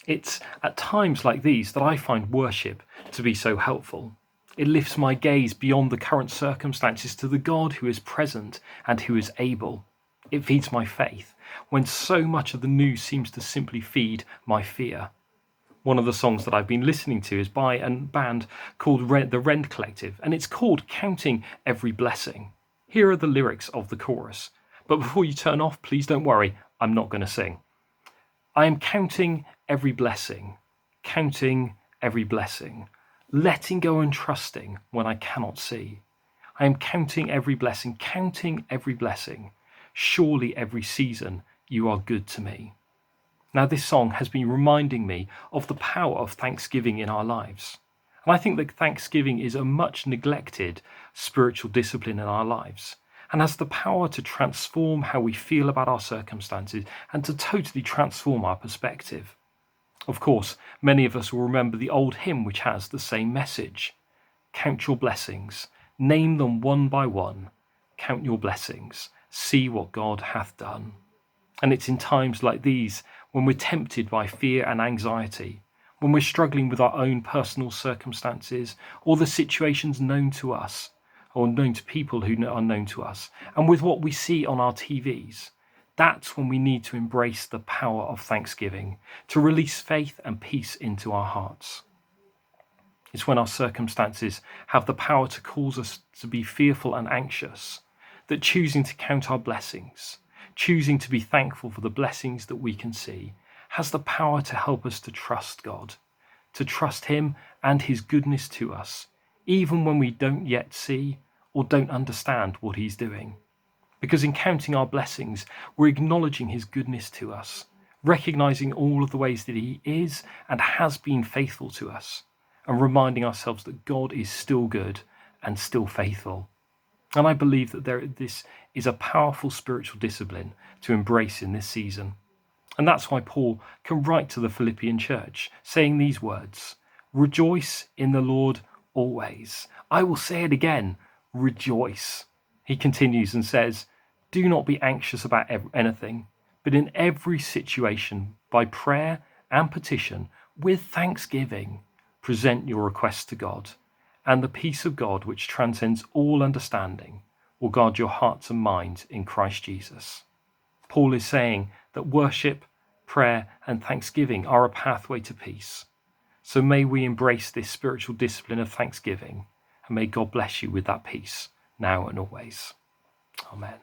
It's at times like these that I find worship to be so helpful. It lifts my gaze beyond the current circumstances to the God who is present and who is able. It feeds my faith when so much of the news seems to simply feed my fear. One of the songs that I've been listening to is by a band called the Rend Collective, and it's called Counting Every Blessing. Here are the lyrics of the chorus. But before you turn off, please don't worry, I'm not going to sing. I am counting every blessing, counting every blessing, letting go and trusting when I cannot see. I am counting every blessing, counting every blessing. Surely every season you are good to me. Now, this song has been reminding me of the power of thanksgiving in our lives. And I think that thanksgiving is a much neglected spiritual discipline in our lives and has the power to transform how we feel about our circumstances and to totally transform our perspective. Of course, many of us will remember the old hymn which has the same message. Count your blessings, name them one by one. Count your blessings, see what God hath done. And it's in times like these when we're tempted by fear and anxiety, when we're struggling with our own personal circumstances or the situations known to us or known to people who are known to us, and with what we see on our TVs. That's when we need to embrace the power of thanksgiving, to release faith and peace into our hearts. It's when our circumstances have the power to cause us to be fearful and anxious, that choosing to count our blessings, choosing to be thankful for the blessings that we can see, has the power to help us to trust God, to trust Him and His goodness to us, even when we don't yet see or don't understand what He's doing. Because in counting our blessings, we're acknowledging His goodness to us, recognizing all of the ways that He is and has been faithful to us, and reminding ourselves that God is still good and still faithful. And I believe that this is a powerful spiritual discipline to embrace in this season. And that's why Paul can write to the Philippian church, saying these words, "Rejoice in the Lord always." I will say it again, rejoice. He continues and says, "Do not be anxious about anything, but in every situation, by prayer and petition, with thanksgiving, present your requests to God. And the peace of God, which transcends all understanding, will guard your hearts and minds in Christ Jesus." Paul is saying that worship, prayer, and thanksgiving are a pathway to peace. So may we embrace this spiritual discipline of thanksgiving, and may God bless you with that peace now and always. Amen.